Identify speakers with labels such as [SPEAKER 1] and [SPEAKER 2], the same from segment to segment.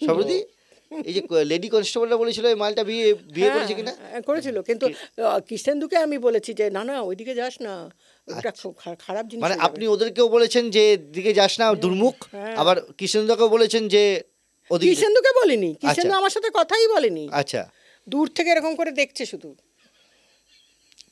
[SPEAKER 1] সর্বদি এই যে লেডি কনস্টেবলরা বলেছিল এই মালটা বিয়ে করেছে কিনা,
[SPEAKER 2] করেছিল, কিন্তু কৃষ্ণেন্দুকে আমি বলেছি যে না না ওইদিকে যাস না, ওটা খারাপ জিনিস।
[SPEAKER 1] মানে আপনি ওদেরকেও বলেছেন যে দিকে যাস না দুর্মুখ, আবার কৃষ্ণেন্দুকেও বলেছেন যে ওদিকে।
[SPEAKER 2] কৃষ্ণেন্দুকে বলিনি, কৃষ্ণেন্দু আমার সাথে কথাই বলেনি।
[SPEAKER 1] আচ্ছা,
[SPEAKER 2] দূর থেকে এরকম করে দেখছে শুধু।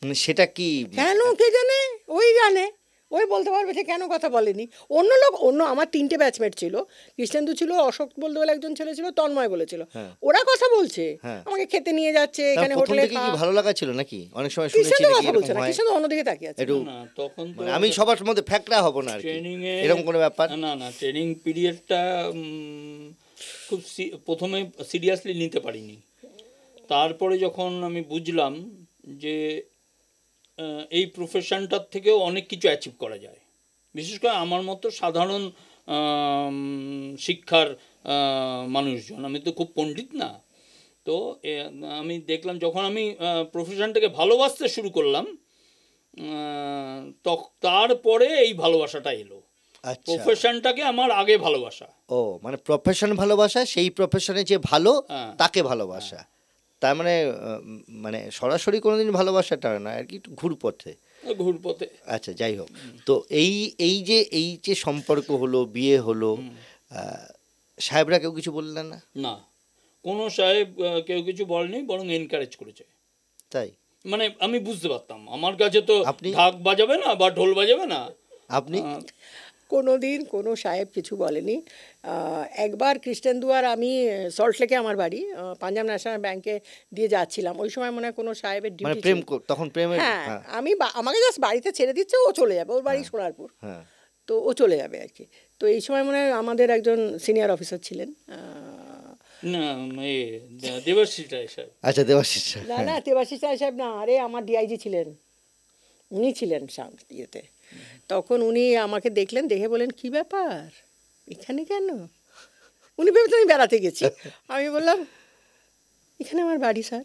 [SPEAKER 1] মানে সেটা কি
[SPEAKER 2] কেন কে জানে, ওই জানে, ওই বলতে পারবে যে কেন কথা বলেনি। অন্য লোক, অন্য আমার 3টে ব্যাচমেট ছিল, কৃষ্ণেন্দু ছিল, অশোক বলতে বলে একজন ছেলে ছিল, তন্ময় বলেছিল, ওরা কথা বলছে, আমাকে খেতে নিয়ে যাচ্ছে এখানে হোটেলে।
[SPEAKER 1] কি ভালো লাগা ছিল নাকি? অনেক সময় শুনেছি
[SPEAKER 2] কৃষ্ণেন্দু কথা বলছে না, কৃষ্ণেন্দু অন্যদিকে তাকিয়ে আছে।
[SPEAKER 3] তখন
[SPEAKER 1] আমি সবার মধ্যে ফ্যাক্টরা হব না, এরকম কোনো ব্যাপার
[SPEAKER 3] না। না, ট্রেনিং পিরিয়ডটা খুব প্রথমে সিরিয়াসলি নিতে পারিনি। তারপরে যখন আমি বুঝলাম যে এই প্রফেশনটার থেকেও অনেক কিছু অ্যাচিভ করা যায়, বিশেষ করে আমার মতো সাধারণ শিক্ষার মানুষজন, আমি তো খুব পণ্ডিত না, তো আমি দেখলাম যখন আমি প্রফেশনটাকে ভালোবাসতে শুরু করলাম, তারপরে এই ভালোবাসাটা এলো। প্রফেশনটাকে আমার আগে ভালোবাসা।
[SPEAKER 1] ও মানে প্রফেশন ভালোবাসা, সেই প্রফেশনে যে ভালো তাকে ভালোবাসা। তার মানে মানে সরাসরি কোনোদিন ভালোবাসাটা না আর কি, ঘুরপথে। আচ্ছা, যাই হোক, তো এই যে সম্পর্ক হলো, বিয়ে হলো, সাহেবরা কেউ কিছু বললেন না?
[SPEAKER 3] না, কোনো সাহেব কেউ কিছু বলেনি, বরং এনকারেজ করেছে।
[SPEAKER 1] তাই
[SPEAKER 3] মানে আমি বুঝতে পারতাম আমার কাছে তো ঢাক বাজাবে না বা ঢোল বাজাবে না।
[SPEAKER 1] আপনি
[SPEAKER 2] কোনোদিন কোনো সাহেব কিছু বলেনি। একবার কৃষ্ণেন্দু আর আমি সল্টলেকে আমার বাড়ি, পাঞ্জাব ন্যাশনাল ব্যাংকে দিয়ে যাচ্ছিলাম, ওই সময় মনে হয় কোনো সাহেবের ডিউটি,
[SPEAKER 1] প্রেম তখন প্রেমের,
[SPEAKER 2] হ্যাঁ, আমি আমাকে জাস্ট বাড়িতে ছেড়ে দিচ্ছে, ও চলে যাবে, ওর বাড়ি সোনারপুর, তো ও চলে যাবে আর কি। তো এই সময় মনে হয় আমাদের একজন সিনিয়র অফিসার ছিলেন,
[SPEAKER 3] দেবাশিস রায় সাহেব।
[SPEAKER 1] আচ্ছা, দেবাশিস,
[SPEAKER 2] না দেবাশিস রায় সাহেব না, আরে আমার ডিআইজি ছিলেন, উনি ছিলেন ইয়েতে। তখন উনি আমাকে দেখলেন, দেখে বলেন কি ব্যাপার এখানে কেন? উনি ভেবেছেন আমি বেড়াতে গেছি। আমি বললাম এখানে আমার বাড়ি স্যার।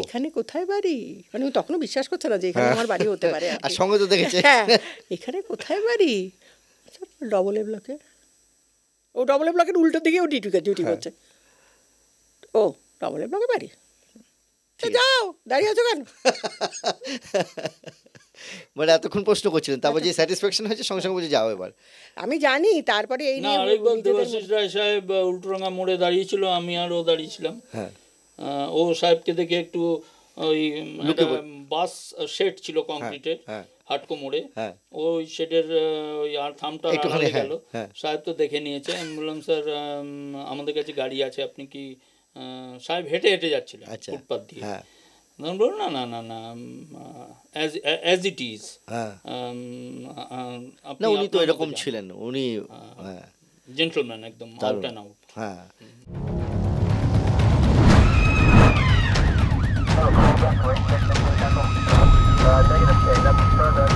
[SPEAKER 2] এখানে কোথায় বাড়ি? মানে তখনও বিশ্বাস করছে না যে এখানে আমার বাড়ি হতে পারে।
[SPEAKER 1] আর সঙ্গে তো দেখেছে,
[SPEAKER 2] হ্যাঁ, এখানে কোথায় বাড়ি? ডবল এ ব্লকে। ও ডবল এ ব্লকের উল্টো দিকে ও ডিউটি করছে। ও ডবল এ ব্লকে বাড়ি, যাও, দাঁড়িয়ে আছো কেন?
[SPEAKER 1] মানে এতক্ষণ প্রশ্ন করছিলেন, তারপর যে স্যাটিসফ্যাকশন হয়েছে সঙ্গে সঙ্গে বলছে যাও এবার।
[SPEAKER 2] আমি জানি। তারপরে এই নিয়ে
[SPEAKER 3] আরেকবার দেবাশিস রায় সাহেব উল্টোরাঙ্গা মোড়ে দাঁড়িয়েছিল, আমি আর ও দাঁড়িয়েছিলাম। ও সাহেবকে দেখে একটু ওই বাস শেড ছিল কংক্রিটের হাটকো মোড়ে, ওই শেডের ওই আর থামটা হয়ে গেল। সাহেব তো দেখে নিয়েছে। আমি বললাম স্যার আমাদের কাছে গাড়ি আছে, আপনি কি? সাহেব হেঁটে হেঁটে যাচ্ছিলেন ফুটপাথ দিয়ে। বলুন না না না না, অ্যাজ ইট ইজ।
[SPEAKER 1] উনি তো এরকম ছিলেন, উনি
[SPEAKER 3] জেন্টলম্যান, একদম আউট অ্যান্ড আউট।
[SPEAKER 1] হ্যাঁ,
[SPEAKER 4] negative, that's further